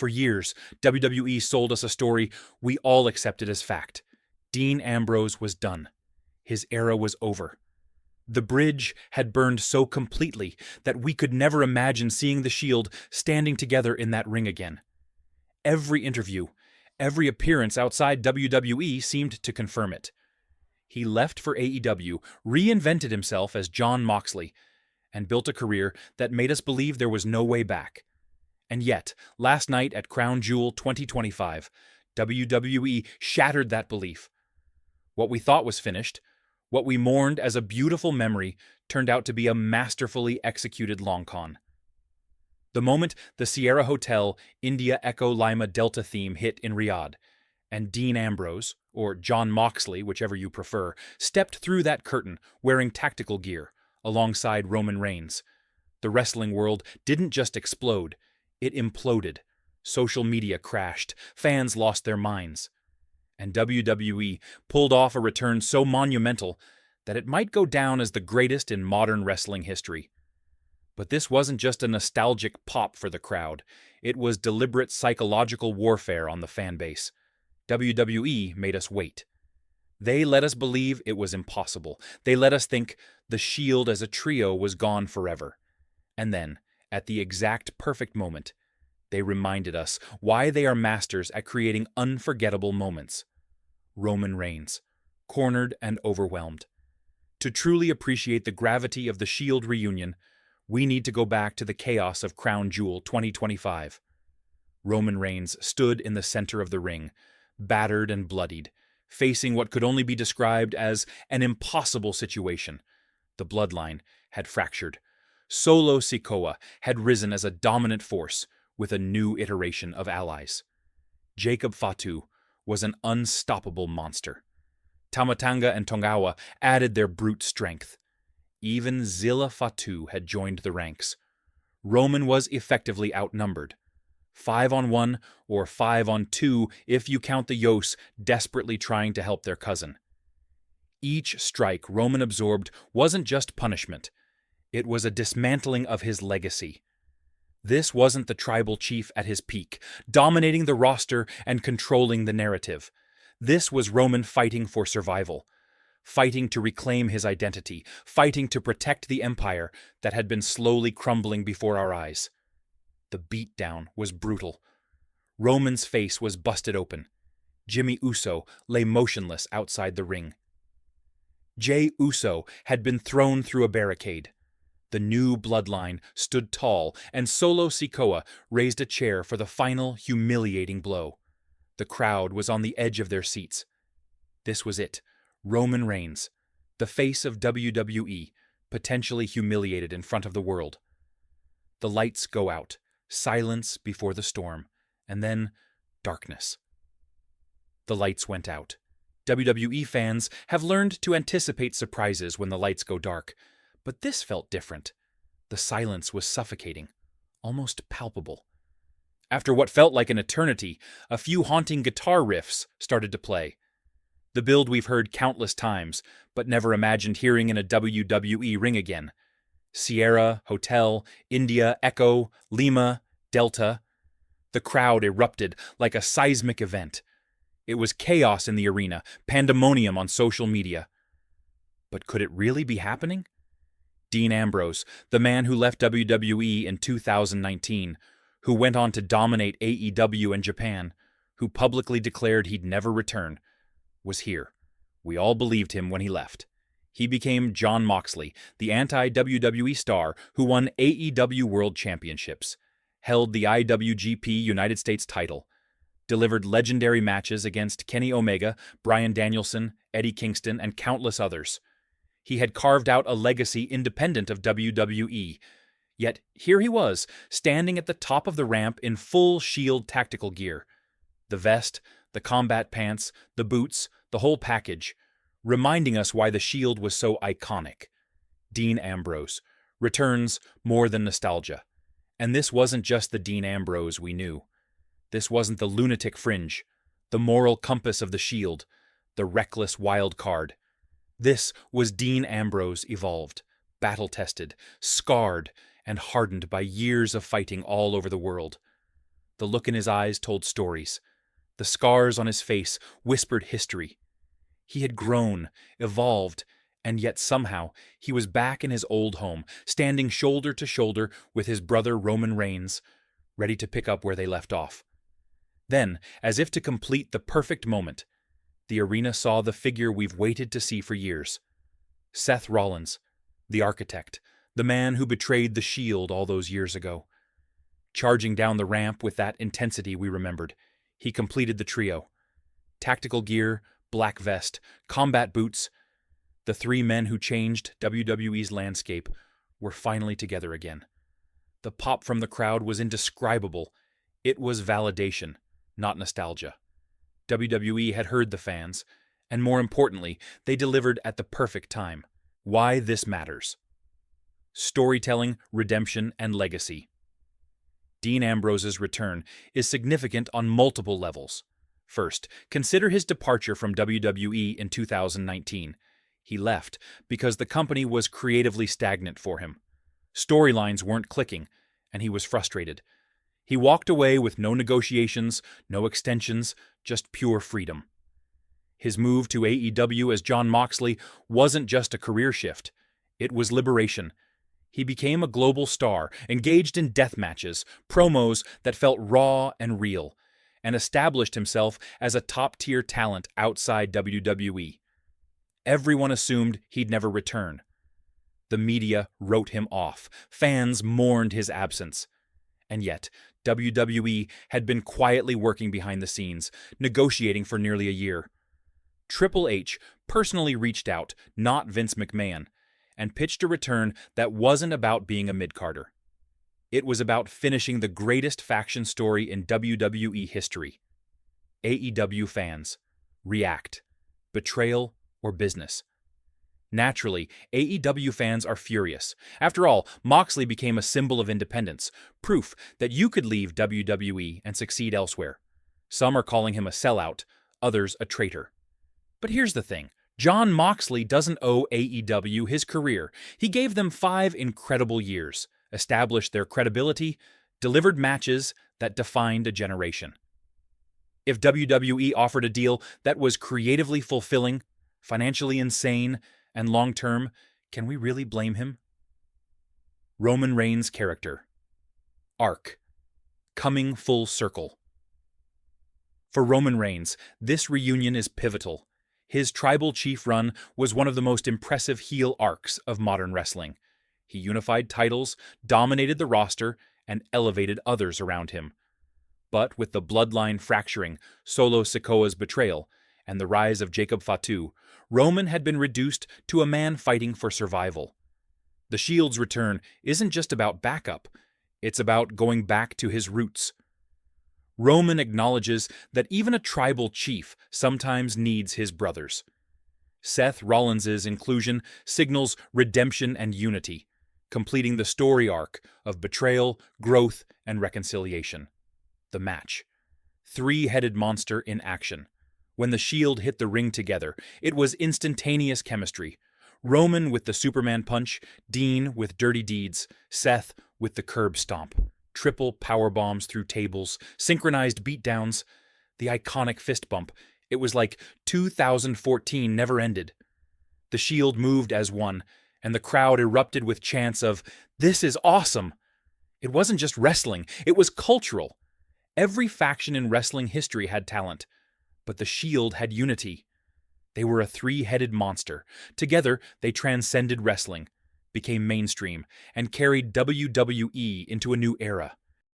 For years, WWE sold us a story we all accepted as fact. Dean Ambrose was done. His era was over. The bridge had burned so completely that we could never imagine seeing the Shield standing together in that ring again. Every interview, every appearance outside WWE seemed to confirm it. He left for AEW, reinvented himself as Jon Moxley, and built a career that made us believe there was no way back. And yet, last night at Crown Jewel 2025, WWE shattered that belief. What we thought was finished, what we mourned as a beautiful memory, turned out to be a masterfully executed long con. The moment the Sierra Hotel India Echo Lima Delta theme hit in Riyadh, and Dean Ambrose, or Jon Moxley, whichever you prefer, stepped through that curtain wearing tactical gear, alongside Roman Reigns, the wrestling world didn't just explode, it imploded. Social media crashed, fans lost their minds. And WWE pulled off a return so monumental that it might go down as the greatest in modern wrestling history. But this wasn't just a nostalgic pop for the crowd. It was deliberate psychological warfare on the fan base. WWE made us wait. They let us believe it was impossible. They let us think the Shield as a trio was gone forever. And then, at the exact perfect moment, they reminded us why they are masters at creating unforgettable moments. Roman Reigns, cornered and overwhelmed. To truly appreciate the gravity of the Shield reunion, we need to go back to the chaos of Crown Jewel 2025. Roman Reigns stood in the center of the ring, battered and bloodied, facing what could only be described as an impossible situation. The bloodline had fractured. Solo Sikoa had risen as a dominant force with a new iteration of allies. Jacob Fatu was an unstoppable monster. Tamatanga and Tongawa added their brute strength. Even Zilla Fatu had joined the ranks. Roman was effectively outnumbered. 5-on-1 or 5-on-2 if you count the Yos desperately trying to help their cousin. Each strike Roman absorbed wasn't just punishment. It was a dismantling of his legacy. This wasn't the tribal chief at his peak, dominating the roster and controlling the narrative. This was Roman fighting for survival, fighting to reclaim his identity, fighting to protect the empire that had been slowly crumbling before our eyes. The beatdown was brutal. Roman's face was busted open. Jimmy Uso lay motionless outside the ring. Jey Uso had been thrown through a barricade. The new bloodline stood tall, and Solo Sikoa raised a chair for the final humiliating blow. The crowd was on the edge of their seats. This was it. Roman Reigns, the face of WWE, potentially humiliated in front of the world. The lights go out, silence before the storm, and then darkness. The lights went out. WWE fans have learned to anticipate surprises when the lights go dark, but this felt different. The silence was suffocating, almost palpable. After what felt like an eternity, a few haunting guitar riffs started to play. The build we've heard countless times, but never imagined hearing in a WWE ring again. Sierra, Hotel, India, Echo, Lima, Delta. The crowd erupted like a seismic event. It was chaos in the arena, pandemonium on social media. But could it really be happening? Dean Ambrose, the man who left WWE in 2019, who went on to dominate AEW in Japan, who publicly declared he'd never return, was here. We all believed him when he left. He became Jon Moxley, the anti-WWE star who won AEW World Championships, held the IWGP United States title, delivered legendary matches against Kenny Omega, Bryan Danielson, Eddie Kingston, and countless others. He had carved out a legacy independent of WWE. Yet here he was, standing at the top of the ramp in full Shield tactical gear. The vest, the combat pants, the boots, the whole package, reminding us why the Shield was so iconic. Dean Ambrose returns more than nostalgia. And this wasn't just the Dean Ambrose we knew. This wasn't the lunatic fringe, the moral compass of the Shield, the reckless wild card. This was Dean Ambrose evolved, battle-tested, scarred, and hardened by years of fighting all over the world. The look in his eyes told stories. The scars on his face whispered history. He had grown, evolved, and yet somehow he was back in his old home, standing shoulder to shoulder with his brother Roman Reigns, ready to pick up where they left off. Then, as if to complete the perfect moment, the arena saw the figure we've waited to see for years. Seth Rollins, the architect, the man who betrayed the Shield all those years ago. Charging down the ramp with that intensity we remembered, he completed the trio. Tactical gear, black vest, combat boots. The three men who changed WWE's landscape were finally together again. The pop from the crowd was indescribable. It was validation, not nostalgia. WWE had heard the fans, and more importantly, they delivered at the perfect time. Why this matters. Storytelling, redemption, and legacy. Dean Ambrose's return is significant on multiple levels. First, consider his departure from WWE in 2019. He left because the company was creatively stagnant for him. Storylines weren't clicking, and he was frustrated. He walked away with no negotiations, no extensions, just pure freedom. His move to AEW as Jon Moxley wasn't just a career shift. It was liberation. He became a global star, engaged in death matches, promos that felt raw and real, and established himself as a top-tier talent outside WWE. Everyone assumed he'd never return. The media wrote him off. Fans mourned his absence. And yet, WWE had been quietly working behind the scenes, negotiating for nearly a year. Triple H personally reached out, not Vince McMahon, and pitched a return that wasn't about being a mid-carder. It was about finishing the greatest faction story in WWE history. AEW fans, react. Betrayal or business. Naturally, AEW fans are furious. After all, Moxley became a symbol of independence, proof that you could leave WWE and succeed elsewhere. Some are calling him a sellout, others a traitor. But here's the thing. Jon Moxley doesn't owe AEW his career. He gave them 5 incredible years, established their credibility, delivered matches that defined a generation. If WWE offered a deal that was creatively fulfilling, financially insane, and long-term, can we really blame him? Roman Reigns' character. Arc. Coming full circle. For Roman Reigns, this reunion is pivotal. His tribal chief run was one of the most impressive heel arcs of modern wrestling. He unified titles, dominated the roster, and elevated others around him. But with the bloodline fracturing, Solo Sikoa's betrayal, and the rise of Jacob Fatu, Roman had been reduced to a man fighting for survival. The Shield's return isn't just about backup, it's about going back to his roots. Roman acknowledges that even a tribal chief sometimes needs his brothers. Seth Rollins' inclusion signals redemption and unity, completing the story arc of betrayal, growth, and reconciliation. The match. 3-headed monster in action. When the Shield hit the ring together, it was instantaneous chemistry. Roman with the Superman punch, Dean with dirty deeds, Seth with the curb stomp. Triple power bombs through tables, synchronized beatdowns, the iconic fist bump. It was like 2014 never ended. The Shield moved as one, and the crowd erupted with chants of, "This is awesome!" It wasn't just wrestling, it was cultural. Every faction in wrestling history had talent, but the Shield had unity. They were a 3-headed monster. Together, they transcended wrestling, became mainstream, and carried WWE into a new era.